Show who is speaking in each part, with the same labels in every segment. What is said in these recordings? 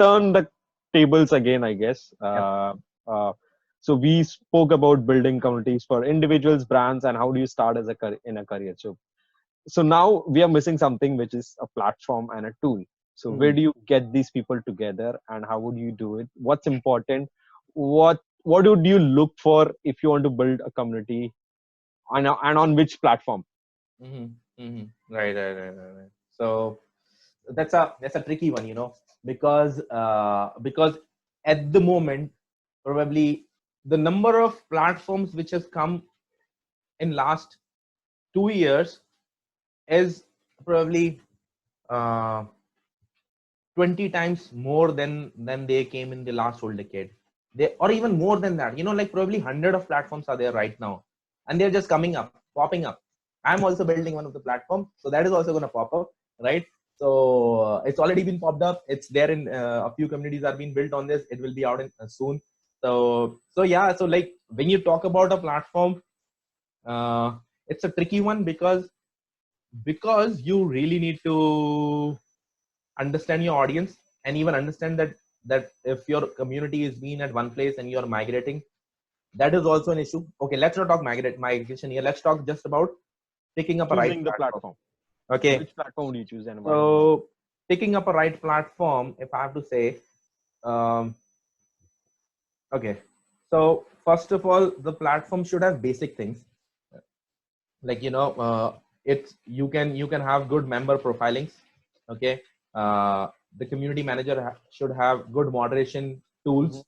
Speaker 1: turn the tables again, I guess. Uh, so we spoke about building communities for individuals, brands, and how do you start as in a career. So now we are missing something, which is a platform and a tool. So where do you get these people together, and how would you do it? What's important? What would you look for if you want to build a community, and on which platform?
Speaker 2: Right. So that's a tricky one, because at the moment, probably the number of platforms which has come in last 2 years is probably uh, 20 times more than they came in the last whole decade. They, or even more than that, like probably 100 of platforms are there right now, and they're just popping up. I'm also building one of the platforms, so that is also going to pop up, right? So it's already been popped up. It's there in a few communities are being built on this. It will be out in soon. So yeah, so like when you talk about a platform, it's a tricky one, because you really need to understand your audience, and even understand that if your community is being at one place and you're migrating, that is also an issue. Okay, let's not talk migration here. Let's talk just about picking up a right
Speaker 1: Choosing the platform.
Speaker 2: Okay,
Speaker 1: which platform would you choose, and why?
Speaker 2: so picking up a right platform, if I have to say, um, okay, so first of all, the platform should have basic things, like it's you can have good member profilings. Okay, the community manager should have good moderation tools,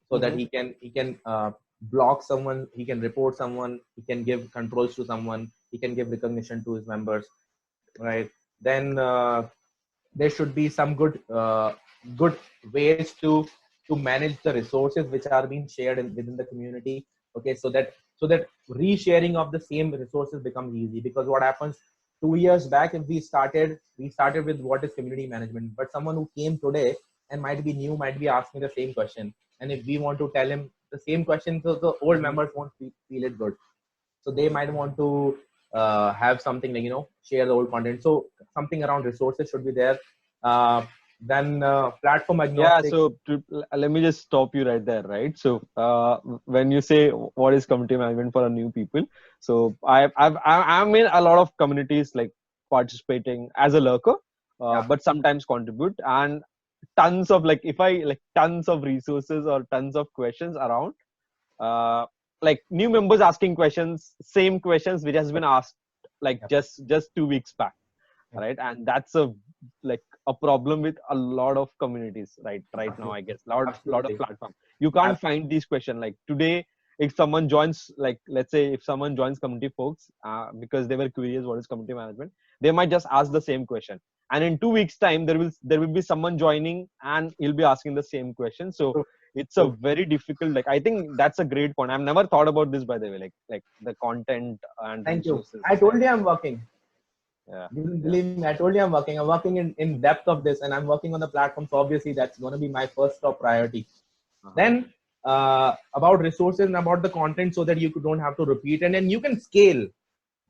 Speaker 2: so that he can block someone, he can report someone, he can give controls to someone, he can give recognition to his members, right? Then there should be some good ways to manage the resources which are being shared within the community. Okay, so that resharing of the same resources becomes easy, because what happens, 2 years back, if we started with what is community management, but someone who came today and might be new might be asking the same question, and if we want to tell him the same question, so the old members won't feel it good. So they might want to have something like share the old content. So something around resources should be there. Then platform
Speaker 1: Yeah,
Speaker 2: agnostic.
Speaker 1: so let me just stop you right there, right? So when you say what is community management for a new people, so I'm in a lot of communities, like participating as a lurker,
Speaker 2: Yeah.
Speaker 1: but sometimes contribute, and tons of, like, if I like tons of resources or tons of questions around, uh, like new members asking questions, same questions which has been asked like
Speaker 2: Yep.
Speaker 1: just 2 weeks back,
Speaker 2: Yep.
Speaker 1: right? And that's a problem with a lot of communities right now, I
Speaker 2: Absolutely.
Speaker 1: guess. Lot of
Speaker 2: Absolutely.
Speaker 1: platform, you can't find these questions. Like today, if someone joins, like let's say if someone joins community folks, because they were curious what is community management, they might just ask the same question, and in 2 weeks time there will be someone joining and he'll be asking the same question. So
Speaker 2: So,
Speaker 1: it's a very difficult, like, I think that's a great point. I've never thought about this, by the way, like the content and
Speaker 2: thank you.
Speaker 1: resources
Speaker 2: I told
Speaker 1: there.
Speaker 2: you I'm working.
Speaker 1: Yeah,
Speaker 2: You will
Speaker 1: yeah.
Speaker 2: believe me. I told you I'm working. I'm working in depth of this, and I'm working on the platform. So obviously, that's going to be my first top priority.
Speaker 1: Uh-huh.
Speaker 2: Then about resources and about the content, so that you don't have to repeat, and then you can scale.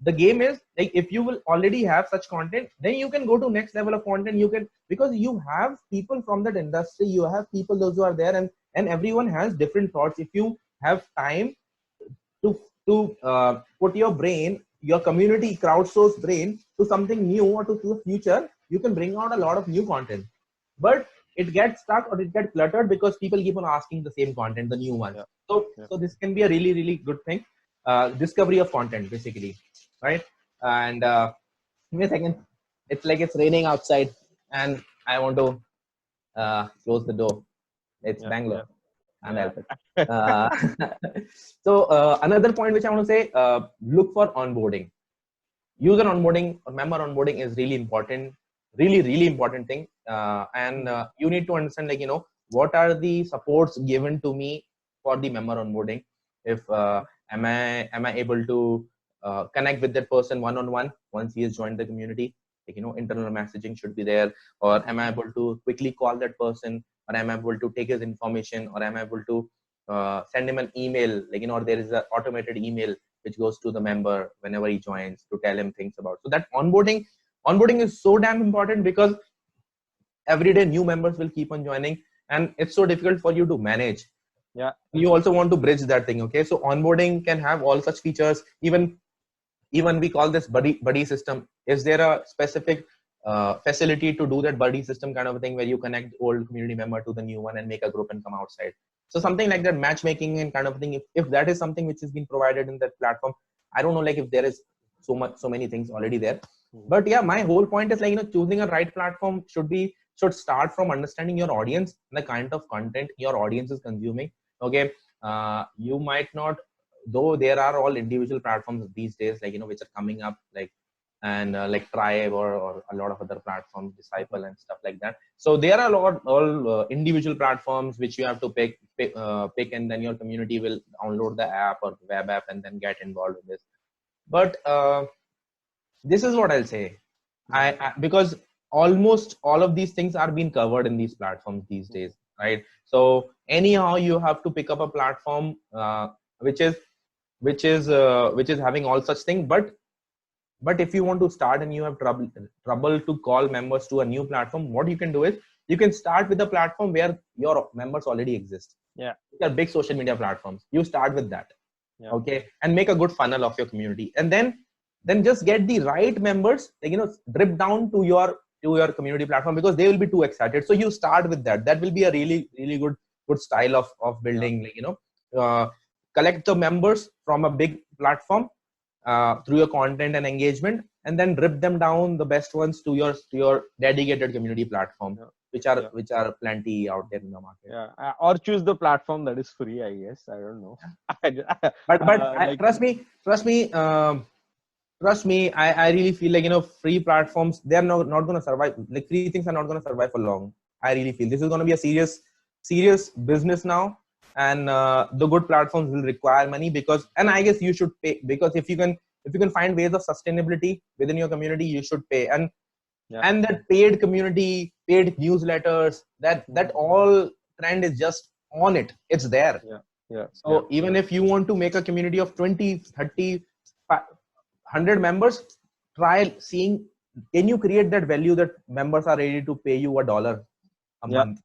Speaker 2: The game is like, if you will already have such content, then you can go to next level of content. You can, because you have people from that industry, you have people those who are there, and everyone has different thoughts. If you have time to put your community crowdsource brain to something new, or to the future, you can bring out a lot of new content. But it gets stuck or it gets cluttered because people keep on asking the same content, the new ones.
Speaker 1: Yeah,
Speaker 2: So
Speaker 1: yeah.
Speaker 2: so this can be a really really good thing. Discovery of content, basically, right? And give me a second. It's like it's raining outside, and I want to close the door. It's
Speaker 1: Yeah,
Speaker 2: Bangalore.
Speaker 1: yeah,
Speaker 2: And
Speaker 1: yeah.
Speaker 2: help it. Uh, so another point which I want to say, look for onboarding. User onboarding or member onboarding is really important, really really important thing. And you need to understand, like, what are the supports given to me for the member onboarding. If am I able to connect with that person one on one once he has joined the community, like, internal messaging should be there. Or am I able to quickly call that person, or am I able to take his information, or am I able to send him an email, like, or there is an automated email which goes to the member whenever he joins to tell him things about. So that onboarding is so damn important, because every day new members will keep on joining. and it's so difficult for you to manage.
Speaker 1: Yeah.
Speaker 2: You also want to bridge that thing. Okay, so onboarding can have all such features. Even we call this buddy system. Is there a specific facility to do that buddy system kind of a thing, where you connect old community member to the new one and make a group and come outside? So something like that, matchmaking and kind of thing. If that is something which has been provided in that platform, I don't know, like if there is so many things already there. But yeah, my whole point is, like, choosing a right platform should start from understanding your audience, the kind of content your audience is consuming. Okay, you might not, though there are all individual platforms these days, like, which are coming up, like, and like Tribe or a lot of other platforms, Disciple and stuff like that. So there are all individual platforms which you have to pick, and then your community will download the app or web app and then get involved with this. But this is what I'll say. Because almost all of these things are being covered in these platforms these days, right? So anyhow, you have to pick up a platform which is having all such things. But if you want to start and you have trouble to call members to a new platform, what you can do is you can start with a platform where your members already exist.
Speaker 1: Yeah,
Speaker 2: they're big social media platforms. You start with that.
Speaker 1: Yeah.
Speaker 2: Okay, and make a good funnel of your community, and then just get the right members, like, drip down to your community platform, because they will be too excited. So you start with that. That will be a really good style of building. Like, collect the members from a big platform through your content and engagement, and then drip them down, the best ones, to your dedicated community platform, which are plenty out there in the market.
Speaker 1: Yeah, or choose the platform that is free, I guess. I don't know.
Speaker 2: But like, trust me, I really feel like, free platforms, they're not going to survive. Like, free things are not going to survive for long. I really feel this is going to be a serious business now, and the good platforms will require money, and I guess you should pay, because if you can find ways of sustainability within your community, you should pay. And that paid community, paid newsletters, that all trend is just on it. It's there. So even if you want to make a community of 20, 30, 100 members, try seeing, can you create that value that members are ready to pay you $1 a month,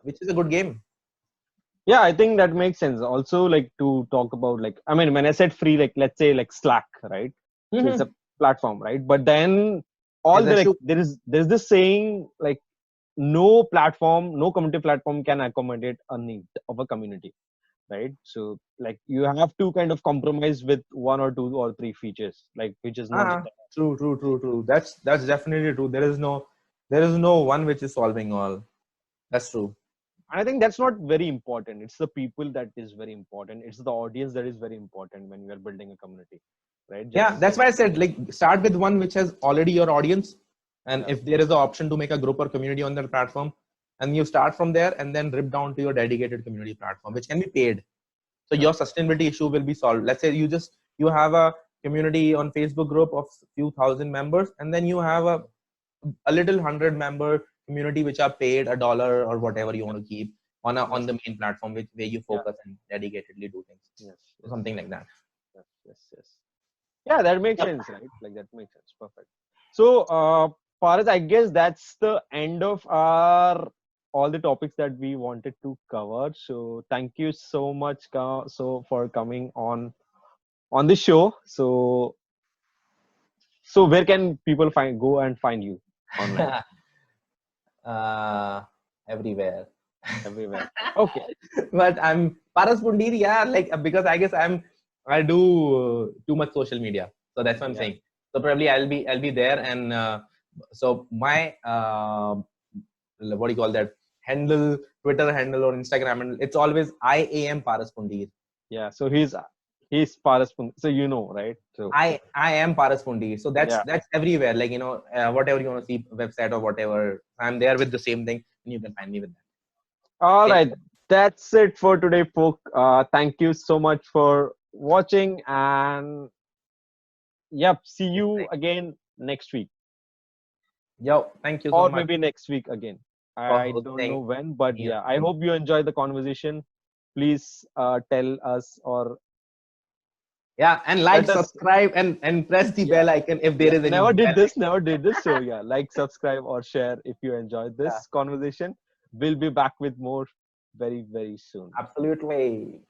Speaker 2: which is a good game.
Speaker 1: Yeah, I think that makes sense. Also, like, to talk about, like, I mean, when I said free, like, let's say like Slack, right? So it's a platform, right? But then there's this saying, like, no community platform can accommodate a need of a community, right? So, like, you have to kind of compromise with one or two or three features, like, which is not
Speaker 2: true. That's definitely true. There is no one which is solving all. That's true.
Speaker 1: I think that's not very important. It's the people that is very important. It's the audience that is very important when we are building a community, right?
Speaker 2: That's why I said, like, start with one which has already your audience, and if there is an option to make a group or community on that platform, and you start from there, and then drip down to your dedicated community platform, which can be paid. So your sustainability issue will be solved. Let's say you have a community on Facebook group of few thousand members, and then you have a little 100-member community which are paid $1 or whatever you want to keep on the main platform, where you focus and dedicatedly do things. Something like that.
Speaker 1: Yes. Yeah, that makes sense, right? Like, that makes sense. Perfect. So, Paras, I guess that's the end of all the topics that we wanted to cover. So thank you so much for coming on the show. So where can people go and find you online?
Speaker 2: Everywhere.
Speaker 1: Okay.
Speaker 2: But I'm Paras Pundir, like, because I guess I do too much social media, so that's what I'm saying. So probably I'll be there, and so my what do you call that handle, Twitter handle or Instagram handle, it's always I am Paras Pundir.
Speaker 1: Yeah, so he's Paras Pundir, so right? So
Speaker 2: I am Paras Pundir, so that's everywhere, like, whatever you want to see, website or whatever, I'm there with the same thing, and you can find me with that.
Speaker 1: All right, that's it for today, folks. Thank you so much for watching, and see you again next week.
Speaker 2: Thank you so much.
Speaker 1: Or maybe next week again. I don't know when, but I hope you enjoyed the conversation. Please tell us, or
Speaker 2: and like, subscribe, and press the bell icon if there is any.
Speaker 1: Never did this. So like, subscribe or share if you enjoyed this conversation. we'll be back with more very, very soon.
Speaker 2: Absolutely.